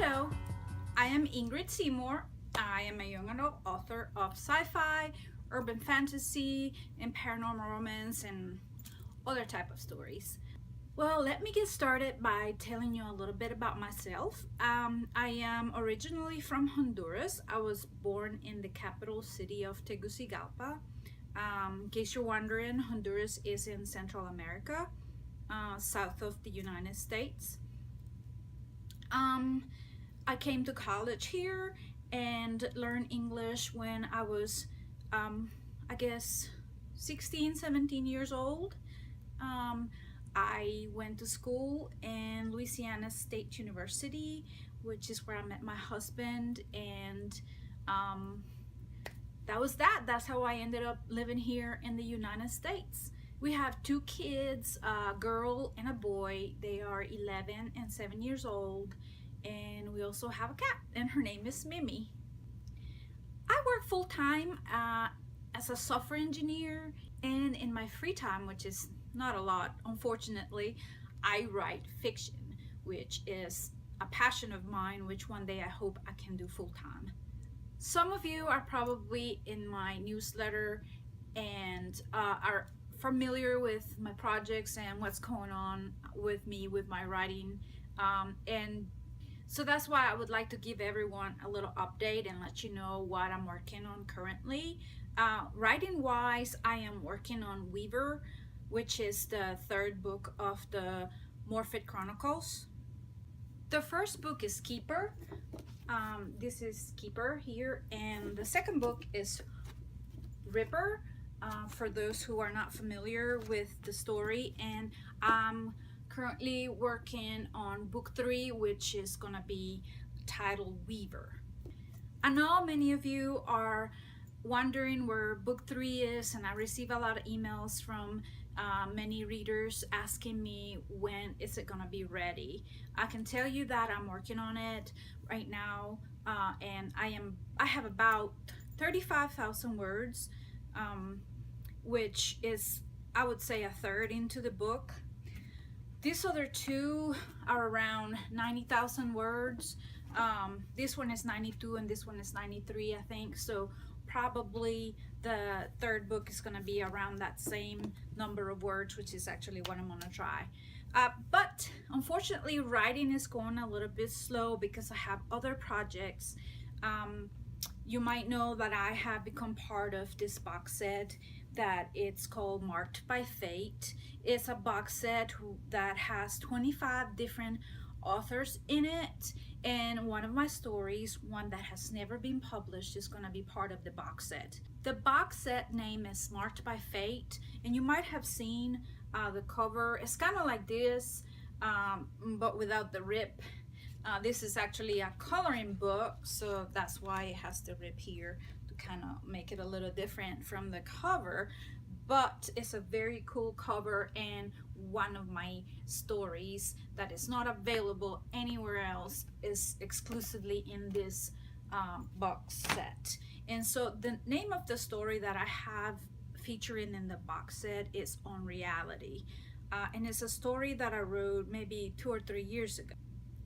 Hello, I am Ingrid Seymour. I am a young adult author of sci-fi, urban fantasy, and paranormal romance and other type of stories. Well, let me get started by telling you a little bit about myself. I am originally from Honduras. I was born in the capital city of Tegucigalpa. In case you're wondering, Honduras is in Central America, south of the United States. I came to college here and learned English when I was, I guess, 16, 17 years old. I went to school in Louisiana State University, which is where I met my husband, and that was that. That's how I ended up living here in the United States. We have two kids, a girl and a boy. They are 11 and 7 years old, and we also have a cat, and her name is Mimi. I work full-time as a software engineer, and in my free time, which is not a lot, unfortunately, I write fiction, which is a passion of mine, which one day I hope I can do full-time. Some of you are probably in my newsletter and are familiar with my projects and what's going on with me with my writing, and so that's why I would like to give everyone a little update and let you know what I'm working on currently. Writing wise, I am working on Weaver, which is the third book of the Morphed Chronicles. The first book is Keeper. This is Keeper here, and the second book is Ripper, for those who are not familiar with the story, and I'm currently working on book 3, which is gonna be titled Weaver. I know many of you are wondering where book 3 is, and I receive a lot of emails from many readers asking me when is it gonna be ready. I can tell you that I'm working on it right now, and I have about 35,000 words, which is, I would say, a third into the book. These other two are around 90,000 words. This one is 92 and this one is 93, I think. So probably the third book is going to be around that same number of words, which is actually what I'm going to try. But unfortunately, writing is going a little bit slow because I have other projects. You might know that I have become part of this box set that it's called Marked by Fate. It's a box set that has 25 different authors in it, and one of my stories, one that has never been published, is going to be part of the box set. The box set name is Marked by Fate, and you might have seen the cover. It's kind of like this, but without the rip. This is actually a coloring book, so that's why it has the rip here to kind of make it a little different from the cover, but it's a very cool cover and one of my stories that is not available anywhere else is exclusively in this box set. And so the name of the story that I have featuring in the box set is On Reality, and it's a story that I wrote maybe 2 or 3 years ago.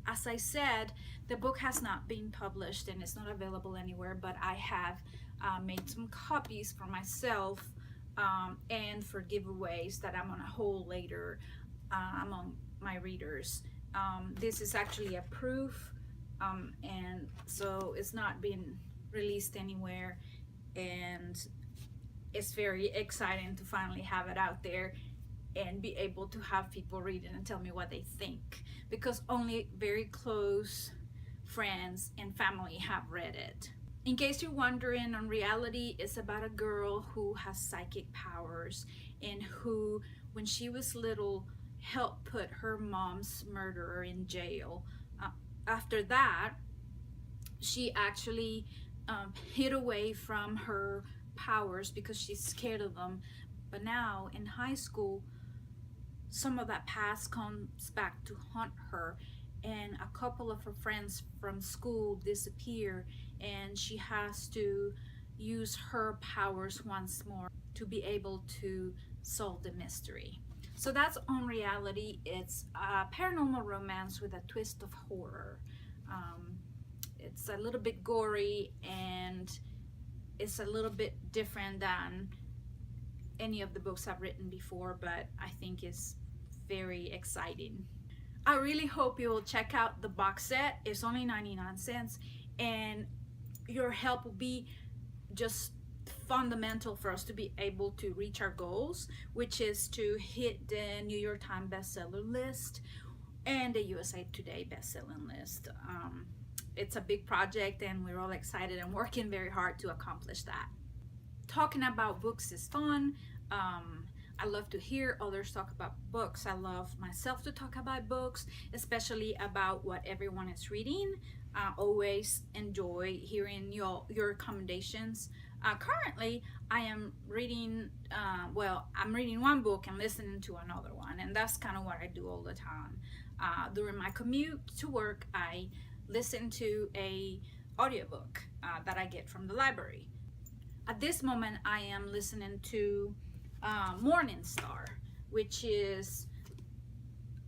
As I said, the book has not been published and it's not available anywhere, but I have made some copies for myself and for giveaways that I'm gonna hold later among my readers. This is actually a proof, and so it's not been released anywhere, and it's very exciting to finally have it out there and be able to have people read it and tell me what they think, because only very close friends and family have read it. In case you're wondering, On Reality is about a girl who has psychic powers and who, when she was little, helped put her mom's murderer in jail. After that, she actually hid away from her powers because she's scared of them. But now in high school, some of that past comes back to haunt her, and a couple of her friends from school disappear, and she has to use her powers once more to be able to solve the mystery. So that's On Reality. It's a paranormal romance with a twist of horror. It's a little bit gory, and it's a little bit different than any of the books I've written before, but I think it's very exciting. I really hope you will check out the box set. It's only 99 cents, and your help will be just fundamental for us to be able to reach our goals, which is to hit the New York Times bestseller list and the USA Today bestselling list. It's a big project, and we're all excited and working very hard to accomplish that. Talking about books is fun. I love to hear others talk about books. I love myself to talk about books, especially about what everyone is reading. I always enjoy hearing your recommendations. Currently, I am reading, I'm reading one book and listening to another one, and that's kind of what I do all the time. During my commute to work, I listen to a audiobook that I get from the library. At this moment, I am listening to Morning Star, which is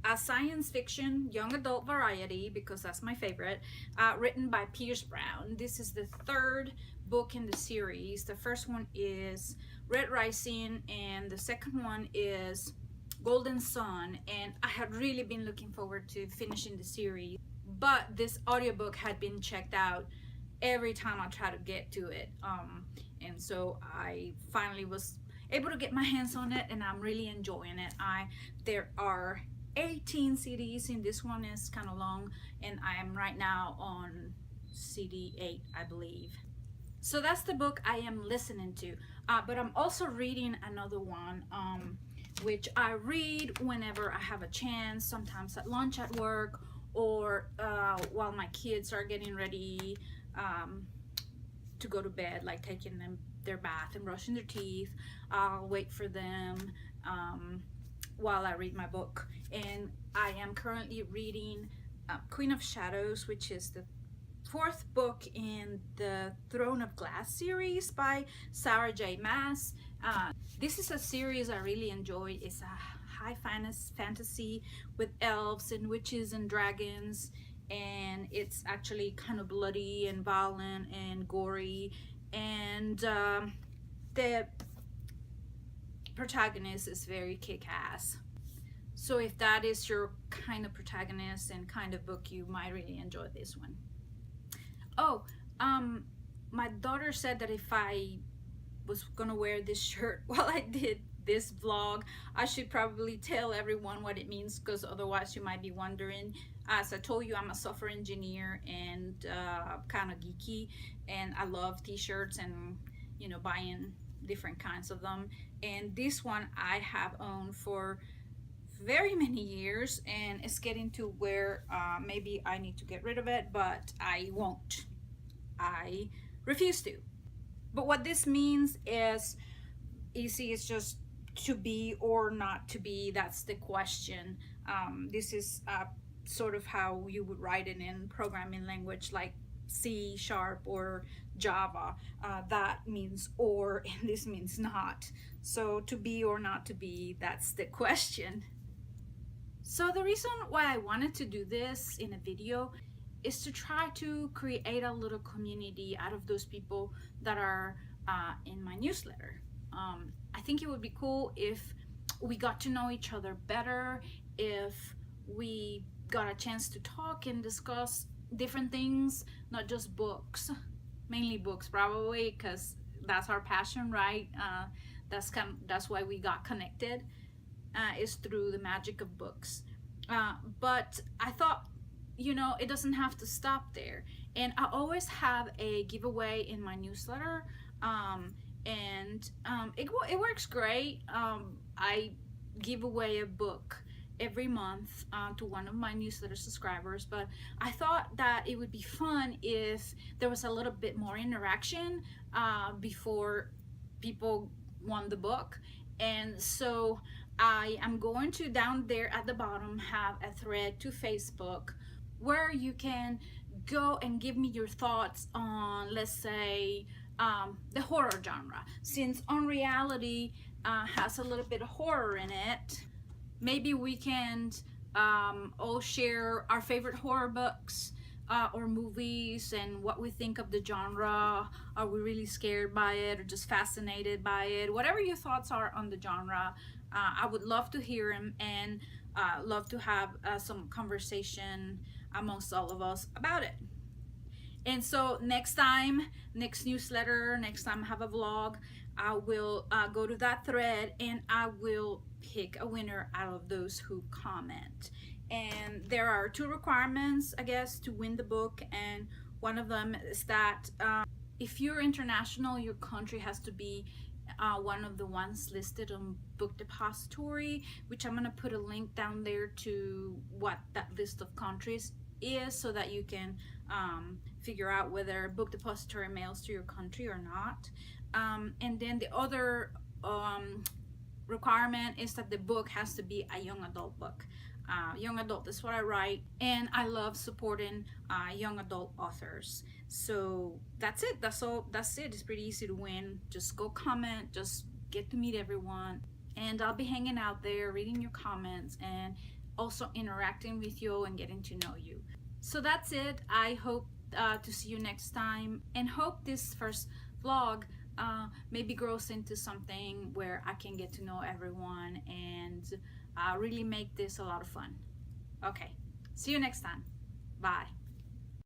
a science fiction young adult variety, because that's my favorite, written by Pierce Brown. This is the third book in the series. The first one is Red Rising, and the second one is Golden Sun, and I had really been looking forward to finishing the series, but this audiobook had been checked out every time I try to get to it, and so I finally was able to get my hands on it, and I'm really enjoying it. There are 18 CDs, and this one is kind of long, and I am right now on CD 8, I believe. So that's the book I am listening to, but I'm also reading another one, which I read whenever I have a chance, sometimes at lunch at work, or while my kids are getting ready to go to bed, like taking them their bath and brushing their teeth. I'll wait for them while I read my book, and I am currently reading Queen of Shadows, which is the fourth book in the Throne of Glass series by Sarah J. Maas. This is a series I really enjoy. It's a high fantasy with elves and witches and dragons, and it's actually kind of bloody and violent and gory, and the protagonist is very kick-ass. So if that is your kind of protagonist and kind of book, you might really enjoy this one. Oh, my daughter said that if I was gonna wear this shirt while I did this vlog, I should probably tell everyone what it means, because otherwise you might be wondering. As I told you, I'm a software engineer and kind of geeky, and I love t-shirts and, you know, buying different kinds of them. And this one I have owned for very many years, and it's getting to where maybe I need to get rid of it, but I won't. I refuse to. But what this means is easy. It's just to be or not to be. That's the question. This is sort of how you would write it in programming language like C# or Java. That means or, and this means not. So to be or not to be, that's the question. So the reason why I wanted to do this in a video is to try to create a little community out of those people that are in my newsletter. I think it would be cool if we got to know each other better, if we got a chance to talk and discuss different things, not just books, mainly books probably, because that's our passion, right? That's why we got connected, is through the magic of books. But I thought, you know, it doesn't have to stop there. And I always have a giveaway in my newsletter, and it works great. I give away a book every month to one of my newsletter subscribers, but I thought that it would be fun if there was a little bit more interaction before people won the book. And so I am going to, down there at the bottom, have a thread to Facebook where you can go and give me your thoughts on, let's say, the horror genre. Since Unreality has a little bit of horror in it, maybe we can all share our favorite horror books, or movies and what we think of the genre. Are we really scared by it or just fascinated by it? Whatever your thoughts are on the genre, I would love to hear them, and love to have some conversation amongst all of us about it. And so next time, next newsletter, next time I have a vlog, I will go to that thread and I will pick a winner out of those who comment. And there are 2 requirements, I guess, to win the book. And one of them is that if you're international, your country has to be one of the ones listed on Book Depository, which I'm going to put a link down there to what that list of countries is, so that you can figure out whether Book Depository mails to your country or not. And then the other requirement is that the book has to be a young adult book. Young adult is what I write, and I love supporting young adult authors. So that's it. That's all. That's it. It's pretty easy to win. Just go comment. Just get to meet everyone, and I'll be hanging out there, reading your comments, and also interacting with you and getting to know you. So that's it. I hope to see you next time, and hope this first vlog maybe grows into something where I can get to know everyone and really make this a lot of fun. Okay, see you next time. Bye.